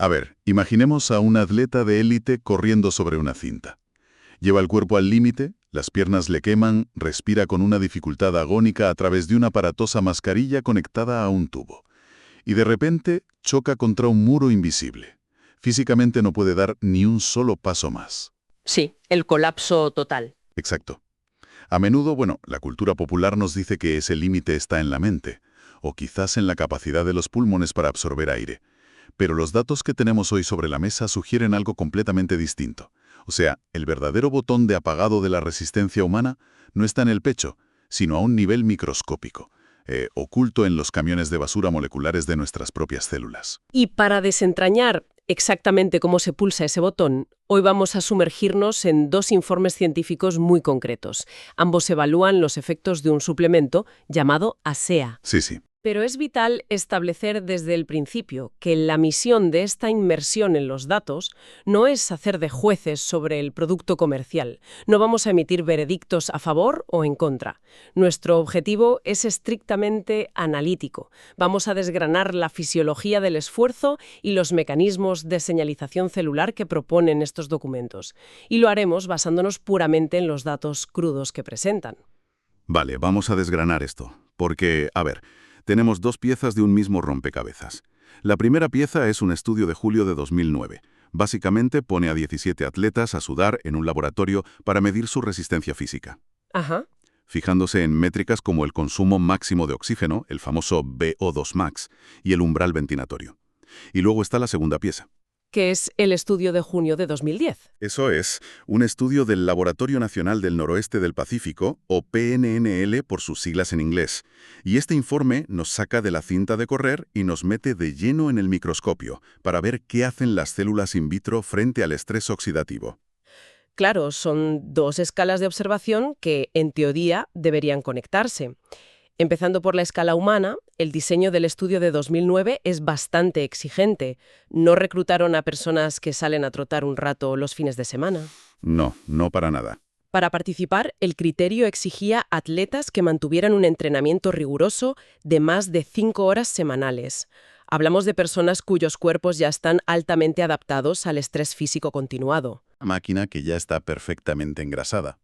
A ver, imaginemos a un atleta de élite corriendo sobre una cinta. Lleva el cuerpo al límite, las piernas le queman, respira con una dificultad agónica a través de una aparatosa mascarilla conectada a un tubo. Y de repente choca contra un muro invisible. Físicamente no puede dar ni un solo paso más. Sí, el colapso total. Exacto. A menudo, la cultura popular nos dice que ese límite está en la mente, o quizás en la capacidad de los pulmones para absorber aire. Pero los datos que tenemos hoy sobre la mesa sugieren algo completamente distinto. O sea, el verdadero botón de apagado de la resistencia humana no está en el pecho, sino a un nivel microscópico, oculto en los camiones de basura moleculares de nuestras propias células. Y para desentrañar exactamente cómo se pulsa ese botón, hoy vamos a sumergirnos en dos informes científicos muy concretos. Ambos evalúan los efectos de un suplemento llamado ASEA. Sí. Pero es vital establecer desde el principio que la misión de esta inmersión en los datos no es hacer de jueces sobre el producto comercial. No vamos a emitir veredictos a favor o en contra. Nuestro objetivo es estrictamente analítico. Vamos a desgranar la fisiología del esfuerzo y los mecanismos de señalización celular que proponen estos documentos. Y lo haremos basándonos puramente en los datos crudos que presentan. Vale, vamos a desgranar esto. Porque, tenemos dos piezas de un mismo rompecabezas. La primera pieza es un estudio de julio de 2009. Básicamente pone a 17 atletas a sudar en un laboratorio para medir su resistencia física. Ajá. Fijándose en métricas como el consumo máximo de oxígeno, el famoso VO2 max, y el umbral ventilatorio. Y luego está la segunda pieza. Que es el estudio de junio de 2010. Eso es, un estudio del Laboratorio Nacional del Noroeste del Pacífico, o PNNL por sus siglas en inglés. Y este informe nos saca de la cinta de correr y nos mete de lleno en el microscopio para ver qué hacen las células in vitro frente al estrés oxidativo. Claro, son dos escalas de observación que, en teoría, deberían conectarse. Empezando por la escala humana, el diseño del estudio de 2009 es bastante exigente. No reclutaron a personas que salen a trotar un rato los fines de semana. No para nada. Para participar, el criterio exigía atletas que mantuvieran un entrenamiento riguroso de más de 5 horas semanales. Hablamos de personas cuyos cuerpos ya están altamente adaptados al estrés físico continuado. Una máquina que ya está perfectamente engrasada.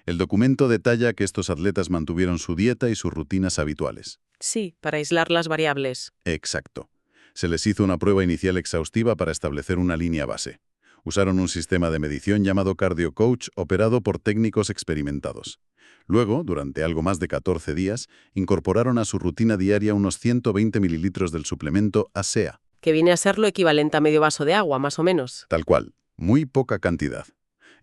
El documento detalla que estos atletas mantuvieron su dieta y sus rutinas habituales. Sí, para aislar las variables. Exacto. Se les hizo una prueba inicial exhaustiva para establecer una línea base. Usaron un sistema de medición llamado CardioCoach operado por técnicos experimentados. Luego, durante algo más de 14 días, incorporaron a su rutina diaria unos 120 mililitros del suplemento ASEA. Que viene a ser lo equivalente a medio vaso de agua, más o menos. Tal cual. Muy poca cantidad.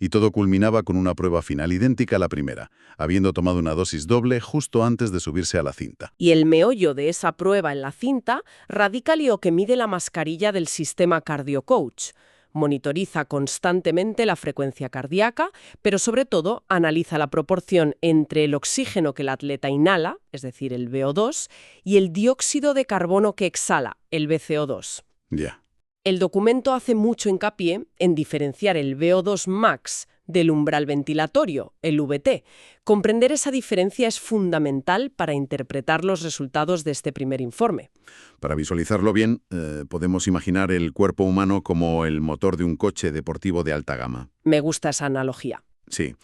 Y todo culminaba con una prueba final idéntica a la primera, habiendo tomado una dosis doble justo antes de subirse a la cinta. Y el meollo de esa prueba en la cinta radica en lo que mide la mascarilla del sistema CardioCoach. Monitoriza constantemente la frecuencia cardíaca, pero sobre todo analiza la proporción entre el oxígeno que el atleta inhala, es decir, el VO2, y el dióxido de carbono que exhala, el VCO2. Ya. El documento hace mucho hincapié en diferenciar el VO2 max del umbral ventilatorio, el VT. Comprender esa diferencia es fundamental para interpretar los resultados de este primer informe. Para visualizarlo bien, podemos imaginar el cuerpo humano como el motor de un coche deportivo de alta gama. Me gusta esa analogía. Sí.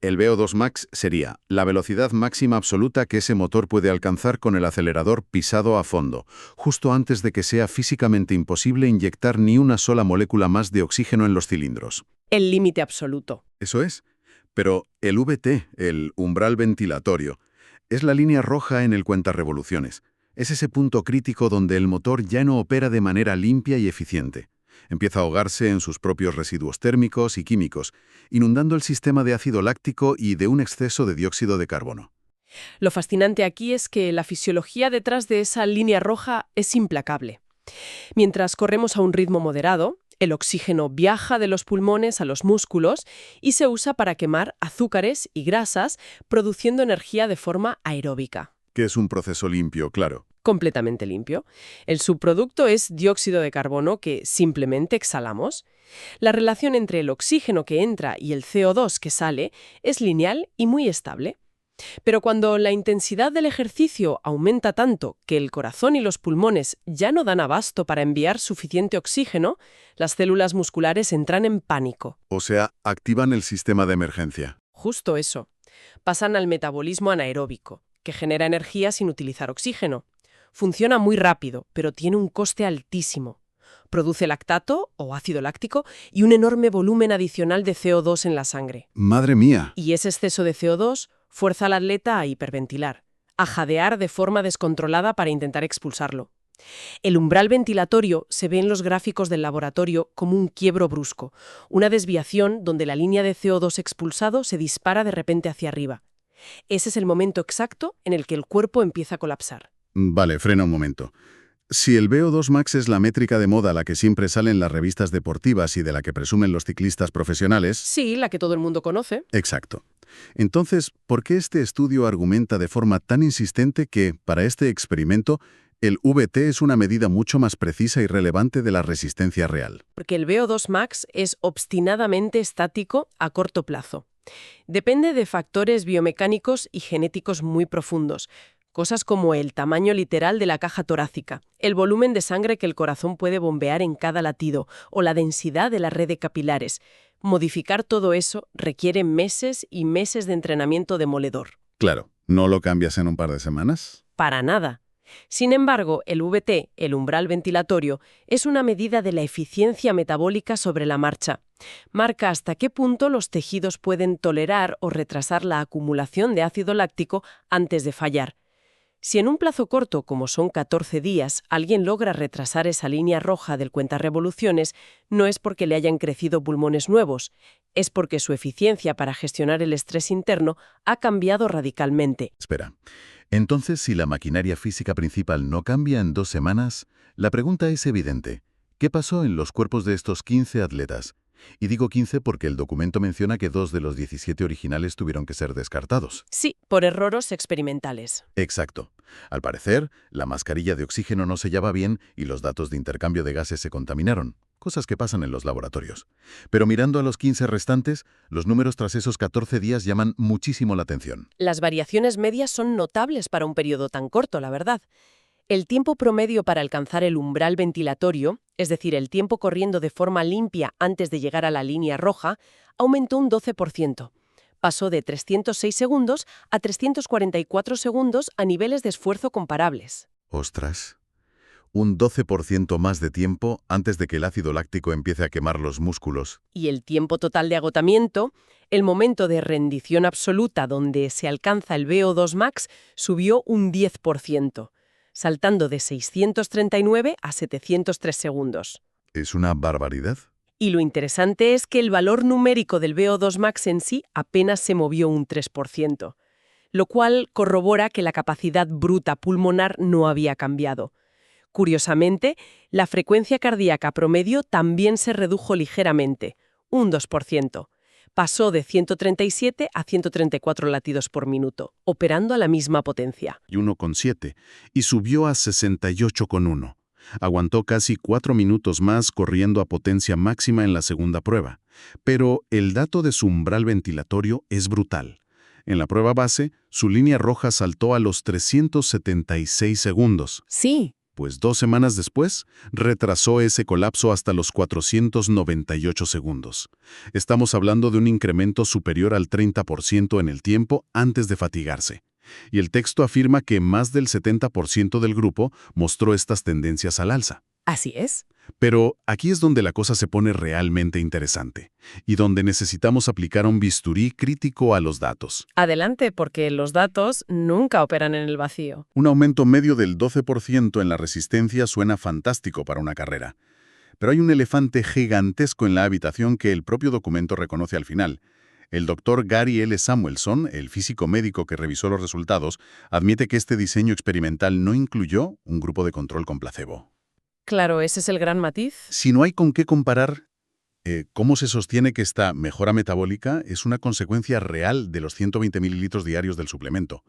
El VO2 max sería la velocidad máxima absoluta que ese motor puede alcanzar con el acelerador pisado a fondo, justo antes de que sea físicamente imposible inyectar ni una sola molécula más de oxígeno en los cilindros. El límite absoluto. Eso es. Pero el VT, el umbral ventilatorio, es la línea roja en el cuentarevoluciones. Es ese punto crítico donde el motor ya no opera de manera limpia y eficiente. Empieza a ahogarse en sus propios residuos térmicos y químicos, inundando el sistema de ácido láctico y de un exceso de dióxido de carbono. Lo fascinante aquí es que la fisiología detrás de esa línea roja es implacable. Mientras corremos a un ritmo moderado, el oxígeno viaja de los pulmones a los músculos y se usa para quemar azúcares y grasas, produciendo energía de forma aeróbica. Que es un proceso limpio, claro. Completamente limpio. El subproducto es dióxido de carbono que simplemente exhalamos. La relación entre el oxígeno que entra y el CO2 que sale es lineal y muy estable. Pero cuando la intensidad del ejercicio aumenta tanto que el corazón y los pulmones ya no dan abasto para enviar suficiente oxígeno, las células musculares entran en pánico. O sea, activan el sistema de emergencia. Justo eso. Pasan al metabolismo anaeróbico, que genera energía sin utilizar oxígeno. Funciona muy rápido, pero tiene un coste altísimo. Produce lactato o ácido láctico y un enorme volumen adicional de CO2 en la sangre. ¡Madre mía! Y ese exceso de CO2 fuerza al atleta a hiperventilar, a jadear de forma descontrolada para intentar expulsarlo. El umbral ventilatorio se ve en los gráficos del laboratorio como un quiebro brusco, una desviación donde la línea de CO2 expulsado se dispara de repente hacia arriba. Ese es el momento exacto en el que el cuerpo empieza a colapsar. Vale, frena un momento. Si el VO2 max es la métrica de moda a la que siempre salen las revistas deportivas y de la que presumen los ciclistas profesionales... Sí, la que todo el mundo conoce. Exacto. Entonces, ¿por qué este estudio argumenta de forma tan insistente que, para este experimento, el VT es una medida mucho más precisa y relevante de la resistencia real? Porque el VO2 max es obstinadamente estático a corto plazo. Depende de factores biomecánicos y genéticos muy profundos. Cosas como el tamaño literal de la caja torácica, el volumen de sangre que el corazón puede bombear en cada latido o la densidad de la red de capilares. Modificar todo eso requiere meses y meses de entrenamiento demoledor. Claro, ¿no lo cambias en un par de semanas? Para nada. Sin embargo, el VT, el umbral ventilatorio, es una medida de la eficiencia metabólica sobre la marcha. Marca hasta qué punto los tejidos pueden tolerar o retrasar la acumulación de ácido láctico antes de fallar. Si en un plazo corto, como son 14 días, alguien logra retrasar esa línea roja del cuentarevoluciones, no es porque le hayan crecido pulmones nuevos, es porque su eficiencia para gestionar el estrés interno ha cambiado radicalmente. Espera. Entonces, si la maquinaria física principal no cambia en 2 semanas, la pregunta es evidente. ¿Qué pasó en los cuerpos de estos 15 atletas? Y digo 15 porque el documento menciona que 2 de los 17 originales tuvieron que ser descartados. Sí, por errores experimentales. Exacto. Al parecer, la mascarilla de oxígeno no sellaba bien y los datos de intercambio de gases se contaminaron. Cosas que pasan en los laboratorios. Pero mirando a los 15 restantes, los números tras esos 14 días llaman muchísimo la atención. Las variaciones medias son notables para un periodo tan corto, la verdad. El tiempo promedio para alcanzar el umbral ventilatorio, es decir, el tiempo corriendo de forma limpia antes de llegar a la línea roja, aumentó un 12%. Pasó de 306 segundos a 344 segundos a niveles de esfuerzo comparables. ¡Ostras! Un 12% más de tiempo antes de que el ácido láctico empiece a quemar los músculos. Y el tiempo total de agotamiento, el momento de rendición absoluta donde se alcanza el VO2 max, subió un 10%. Saltando de 639 a 703 segundos. ¿Es una barbaridad? Y lo interesante es que el valor numérico del VO2 max en sí apenas se movió un 3%, lo cual corrobora que la capacidad bruta pulmonar no había cambiado. Curiosamente, la frecuencia cardíaca promedio también se redujo ligeramente, un 2%. Pasó de 137 a 134 latidos por minuto, operando a la misma potencia. 1,7 y subió a 68,1. Aguantó casi 4 minutos más corriendo a potencia máxima en la segunda prueba. Pero el dato de su umbral ventilatorio es brutal. En la prueba base, su línea roja saltó a los 376 segundos. Sí. Pues 2 semanas después, retrasó ese colapso hasta los 498 segundos. Estamos hablando de un incremento superior al 30% en el tiempo antes de fatigarse. Y el texto afirma que más del 70% del grupo mostró estas tendencias al alza. Así es. Pero aquí es donde la cosa se pone realmente interesante y donde necesitamos aplicar un bisturí crítico a los datos. Adelante, porque los datos nunca operan en el vacío. Un aumento medio del 12% en la resistencia suena fantástico para una carrera. Pero hay un elefante gigantesco en la habitación que el propio documento reconoce al final. El doctor Gary L. Samuelson, el físico médico que revisó los resultados, admite que este diseño experimental no incluyó un grupo de control con placebo. Claro, ese es el gran matiz. Si no hay con qué comparar, ¿Cómo se sostiene que esta mejora metabólica es una consecuencia real de los 120 mililitros diarios del suplemento?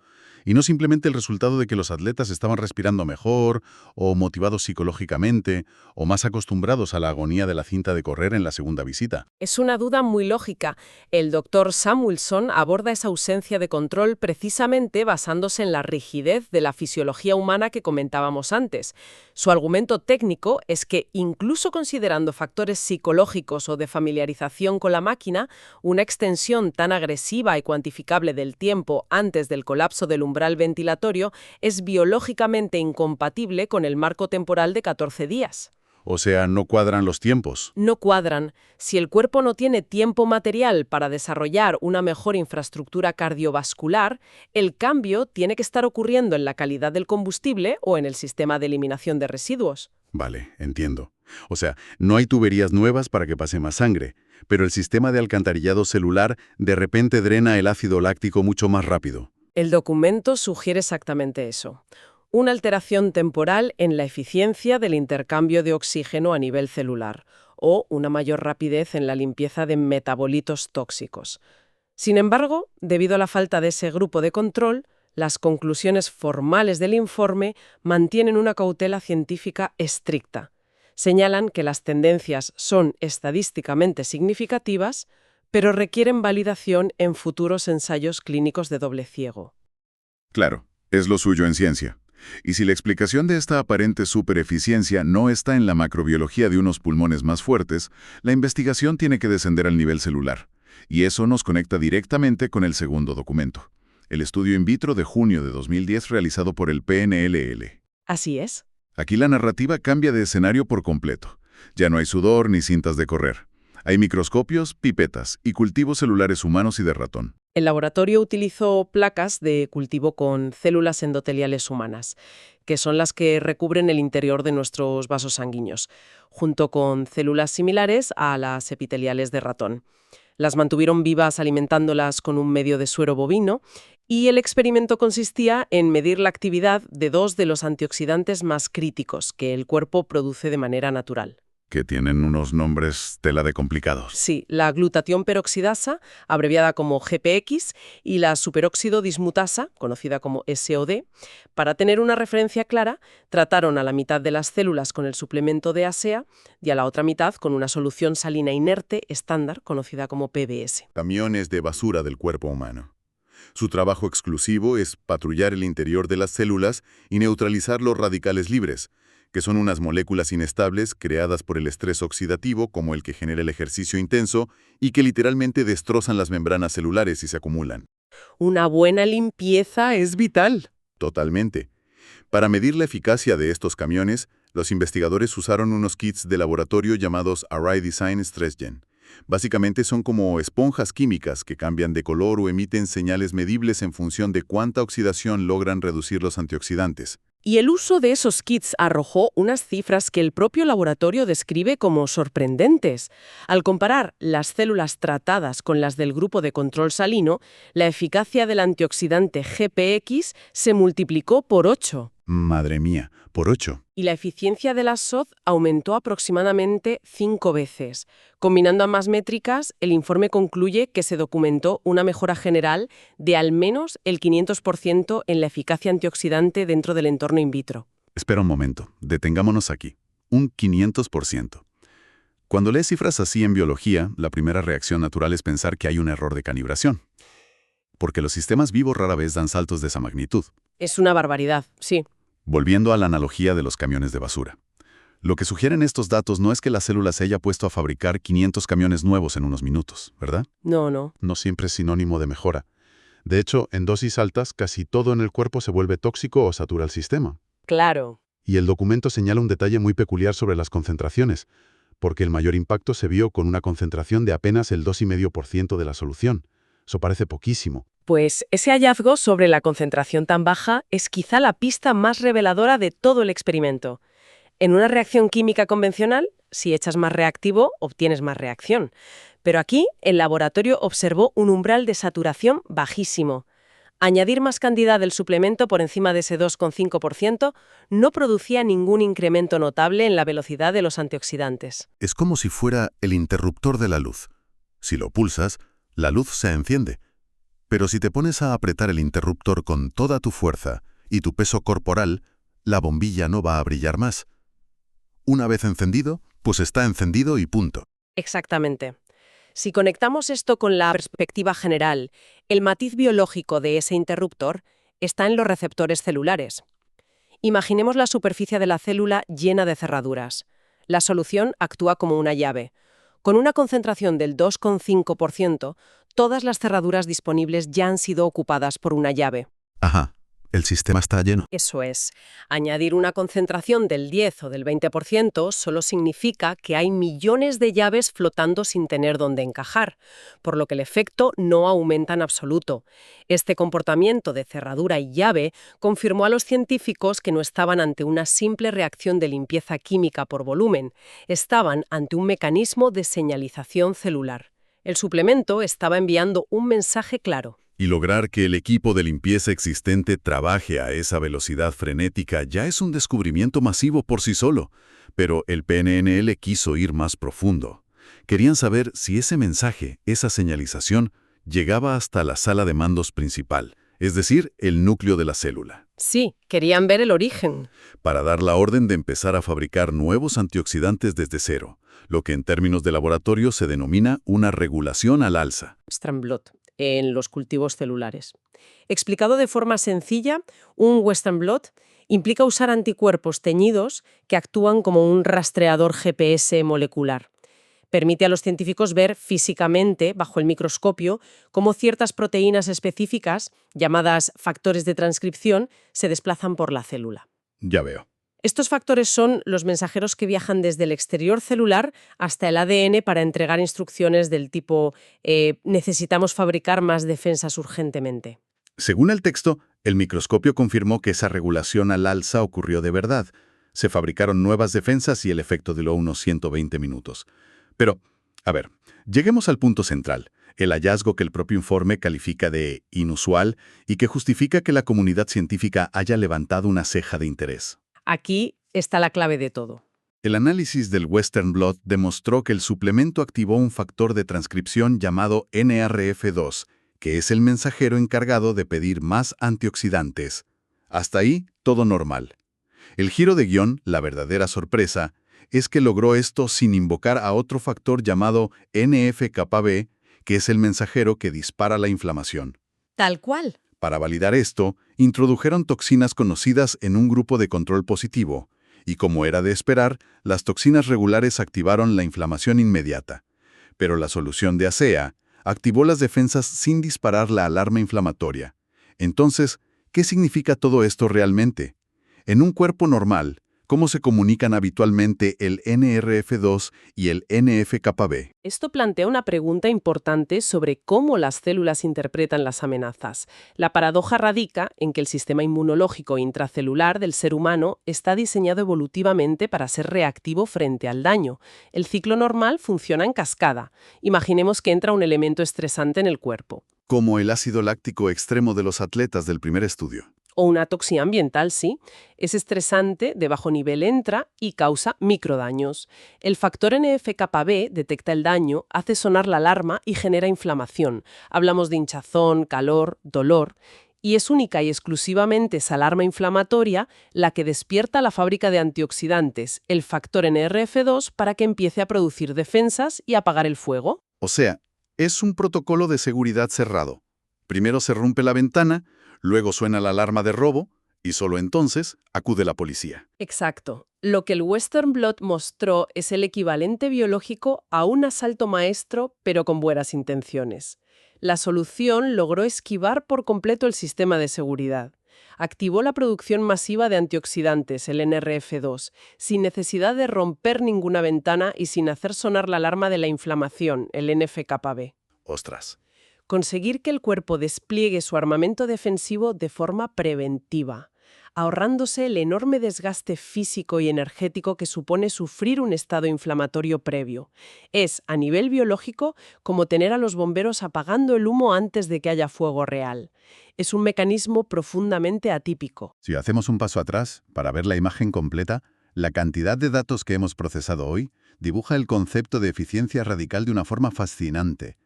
Y no simplemente el resultado de que los atletas estaban respirando mejor, o motivados psicológicamente, o más acostumbrados a la agonía de la cinta de correr en la segunda visita. Es una duda muy lógica. El doctor Samuelson aborda esa ausencia de control precisamente basándose en la rigidez de la fisiología humana que comentábamos antes. Su argumento técnico es que, incluso considerando factores psicológicos o de familiarización con la máquina, una extensión tan agresiva y cuantificable del tiempo antes del colapso del umbral ventilatorio es biológicamente incompatible con el marco temporal de 14 días. O sea, no cuadran los tiempos. No cuadran. Si el cuerpo no tiene tiempo material para desarrollar una mejor infraestructura cardiovascular, el cambio tiene que estar ocurriendo en la calidad del combustible o en el sistema de eliminación de residuos. Vale, entiendo. O sea, no hay tuberías nuevas para que pase más sangre, pero el sistema de alcantarillado celular de repente drena el ácido láctico mucho más rápido. El documento sugiere exactamente eso. Una alteración temporal en la eficiencia del intercambio de oxígeno a nivel celular o una mayor rapidez en la limpieza de metabolitos tóxicos. Sin embargo, debido a la falta de ese grupo de control, las conclusiones formales del informe mantienen una cautela científica estricta. Señalan que las tendencias son estadísticamente significativas, pero requieren validación en futuros ensayos clínicos de doble ciego. Claro, es lo suyo en ciencia. Y si la explicación de esta aparente supereficiencia no está en la macrobiología de unos pulmones más fuertes, la investigación tiene que descender al nivel celular. Y eso nos conecta directamente con el segundo documento, el estudio in vitro de junio de 2010 realizado por el PNLL. Así es. Aquí la narrativa cambia de escenario por completo. Ya no hay sudor ni cintas de correr. Hay microscopios, pipetas y cultivos celulares humanos y de ratón. El laboratorio utilizó placas de cultivo con células endoteliales humanas, que son las que recubren el interior de nuestros vasos sanguíneos, junto con células similares a las epiteliales de ratón. Las mantuvieron vivas alimentándolas con un medio de suero bovino y el experimento consistía en medir la actividad de dos de los antioxidantes más críticos que el cuerpo produce de manera natural. Que tienen unos nombres tela de complicados. Sí, la glutatión peroxidasa, abreviada como GPX, y la superóxido dismutasa, conocida como SOD. Para tener una referencia clara, trataron a la mitad de las células con el suplemento de ASEA y a la otra mitad con una solución salina inerte estándar, conocida como PBS. Camiones de basura del cuerpo humano. Su trabajo exclusivo es patrullar el interior de las células y neutralizar los radicales libres, que son unas moléculas inestables creadas por el estrés oxidativo como el que genera el ejercicio intenso y que literalmente destrozan las membranas celulares y se acumulan. Una buena limpieza es vital. Totalmente. Para medir la eficacia de estos camiones, los investigadores usaron unos kits de laboratorio llamados Array Design StressGen. Básicamente son como esponjas químicas que cambian de color o emiten señales medibles en función de cuánta oxidación logran reducir los antioxidantes. Y el uso de esos kits arrojó unas cifras que el propio laboratorio describe como sorprendentes. Al comparar las células tratadas con las del grupo de control salino, la eficacia del antioxidante GPX se multiplicó por 8. Madre mía, por 8. Y la eficiencia de la SOD aumentó aproximadamente 5 veces. Combinando ambas métricas, el informe concluye que se documentó una mejora general de al menos el 500% en la eficacia antioxidante dentro del entorno in vitro. Espera un momento, detengámonos aquí. Un 500%. Cuando lees cifras así en biología, la primera reacción natural es pensar que hay un error de calibración. Porque los sistemas vivos rara vez dan saltos de esa magnitud. Es una barbaridad, sí. Volviendo a la analogía de los camiones de basura. Lo que sugieren estos datos no es que la célula se haya puesto a fabricar 500 camiones nuevos en unos minutos, ¿verdad? No. No siempre es sinónimo de mejora. De hecho, en dosis altas, casi todo en el cuerpo se vuelve tóxico o satura el sistema. Claro. Y el documento señala un detalle muy peculiar sobre las concentraciones, porque el mayor impacto se vio con una concentración de apenas el 2,5% de la solución. Eso parece poquísimo. Pues ese hallazgo sobre la concentración tan baja es quizá la pista más reveladora de todo el experimento. En una reacción química convencional, si echas más reactivo, obtienes más reacción. Pero aquí, el laboratorio observó un umbral de saturación bajísimo. Añadir más cantidad del suplemento por encima de ese 2,5% no producía ningún incremento notable en la velocidad de los antioxidantes. Es como si fuera el interruptor de la luz. Si lo pulsas, la luz se enciende. Pero si te pones a apretar el interruptor con toda tu fuerza y tu peso corporal, la bombilla no va a brillar más. Una vez encendido, pues está encendido y punto. Exactamente. Si conectamos esto con la perspectiva general, el matiz biológico de ese interruptor está en los receptores celulares. Imaginemos la superficie de la célula llena de cerraduras. La solución actúa como una llave. Con una concentración del 2,5%, todas las cerraduras disponibles ya han sido ocupadas por una llave. Ajá, el sistema está lleno. Eso es. Añadir una concentración del 10 o del 20% solo significa que hay millones de llaves flotando sin tener dónde encajar, por lo que el efecto no aumenta en absoluto. Este comportamiento de cerradura y llave confirmó a los científicos que no estaban ante una simple reacción de limpieza química por volumen, estaban ante un mecanismo de señalización celular. El suplemento estaba enviando un mensaje claro. Y lograr que el equipo de limpieza existente trabaje a esa velocidad frenética ya es un descubrimiento masivo por sí solo, pero el PNNL quiso ir más profundo. Querían saber si ese mensaje, esa señalización, llegaba hasta la sala de mandos principal, es decir, el núcleo de la célula. Sí, querían ver el origen. Para dar la orden de empezar a fabricar nuevos antioxidantes desde cero, lo que en términos de laboratorio se denomina una regulación al alza. Western blot en los cultivos celulares. Explicado de forma sencilla, un Western blot implica usar anticuerpos teñidos que actúan como un rastreador GPS molecular. Permite a los científicos ver físicamente, bajo el microscopio, cómo ciertas proteínas específicas, llamadas factores de transcripción, se desplazan por la célula. Ya veo. Estos factores son los mensajeros que viajan desde el exterior celular hasta el ADN para entregar instrucciones del tipo necesitamos fabricar más defensas urgentemente. Según el texto, el microscopio confirmó que esa regulación al alza ocurrió de verdad. Se fabricaron nuevas defensas y el efecto duró unos 120 minutos. Pero, a ver, lleguemos al punto central, el hallazgo que el propio informe califica de inusual y que justifica que la comunidad científica haya levantado una ceja de interés. Aquí está la clave de todo. El análisis del Western blot demostró que el suplemento activó un factor de transcripción llamado NRF2, que es el mensajero encargado de pedir más antioxidantes. Hasta ahí, todo normal. El giro de guión, la verdadera sorpresa, es que logró esto sin invocar a otro factor llamado NF-κB, que es el mensajero que dispara la inflamación. Tal cual. Para validar esto, introdujeron toxinas conocidas en un grupo de control positivo, y como era de esperar, las toxinas regulares activaron la inflamación inmediata. Pero la solución de ASEA activó las defensas sin disparar la alarma inflamatoria. Entonces, ¿qué significa todo esto realmente? En un cuerpo normal, ¿cómo se comunican habitualmente el NRF2 y el NF-κB? Esto plantea una pregunta importante sobre cómo las células interpretan las amenazas. La paradoja radica en que el sistema inmunológico intracelular del ser humano está diseñado evolutivamente para ser reactivo frente al daño. El ciclo normal funciona en cascada. Imaginemos que entra un elemento estresante en el cuerpo. Como el ácido láctico extremo de los atletas del primer estudio. O una toxina ambiental, sí. Es estresante, de bajo nivel entra y causa microdaños. El factor NF-κB detecta el daño, hace sonar la alarma y genera inflamación. Hablamos de hinchazón, calor, dolor. Y es única y exclusivamente esa alarma inflamatoria la que despierta la fábrica de antioxidantes, el factor NRF2, para que empiece a producir defensas y apagar el fuego. O sea, es un protocolo de seguridad cerrado. Primero se rompe la ventana, luego suena la alarma de robo y solo entonces acude la policía. Exacto. Lo que el Western blot mostró es el equivalente biológico a un asalto maestro, pero con buenas intenciones. La solución logró esquivar por completo el sistema de seguridad. Activó la producción masiva de antioxidantes, el NRF2, sin necesidad de romper ninguna ventana y sin hacer sonar la alarma de la inflamación, el NF-κB. Ostras. Conseguir que el cuerpo despliegue su armamento defensivo de forma preventiva. ahorrándose el enorme desgaste físico y energético que supone sufrir un estado inflamatorio previo. Es, a nivel biológico, como tener a los bomberos apagando el humo antes de que haya fuego real. Es un mecanismo profundamente atípico. Si hacemos un paso atrás para ver la imagen completa, la cantidad de datos que hemos procesado hoy dibuja el concepto de eficiencia radical de una forma fascinante.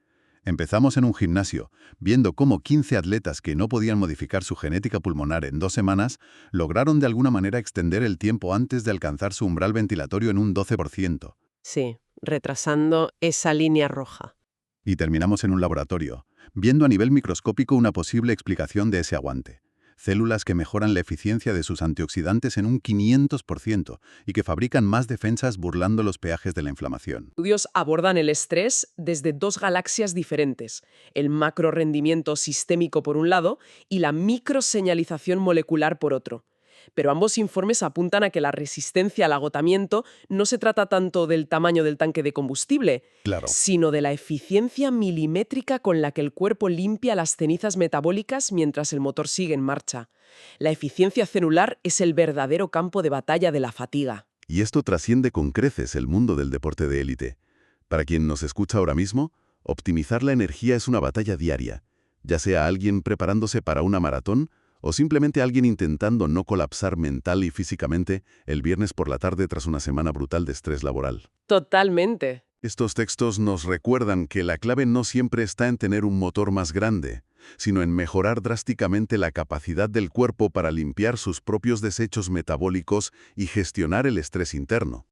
Empezamos en un gimnasio, viendo cómo 15 atletas que no podían modificar su genética pulmonar en 2 semanas lograron de alguna manera extender el tiempo antes de alcanzar su umbral ventilatorio en un 12%. Sí, retrasando esa línea roja. Y terminamos en un laboratorio, viendo a nivel microscópico una posible explicación de ese aguante. Células que mejoran la eficiencia de sus antioxidantes en un 500% y que fabrican más defensas burlando los peajes de la inflamación. Estudios abordan el estrés desde dos galaxias diferentes, el macrorendimiento sistémico por un lado y la microseñalización molecular por otro. Pero ambos informes apuntan a que la resistencia al agotamiento no se trata tanto del tamaño del tanque de combustible, Claro. sino de la eficiencia milimétrica con la que el cuerpo limpia las cenizas metabólicas mientras el motor sigue en marcha. La eficiencia celular es el verdadero campo de batalla de la fatiga. Y esto trasciende con creces el mundo del deporte de élite. Para quien nos escucha ahora mismo, optimizar la energía es una batalla diaria, ya sea alguien preparándose para una maratón o simplemente alguien intentando no colapsar mental y físicamente el viernes por la tarde tras una semana brutal de estrés laboral. Totalmente. Estos textos nos recuerdan que la clave no siempre está en tener un motor más grande, sino en mejorar drásticamente la capacidad del cuerpo para limpiar sus propios desechos metabólicos y gestionar el estrés interno.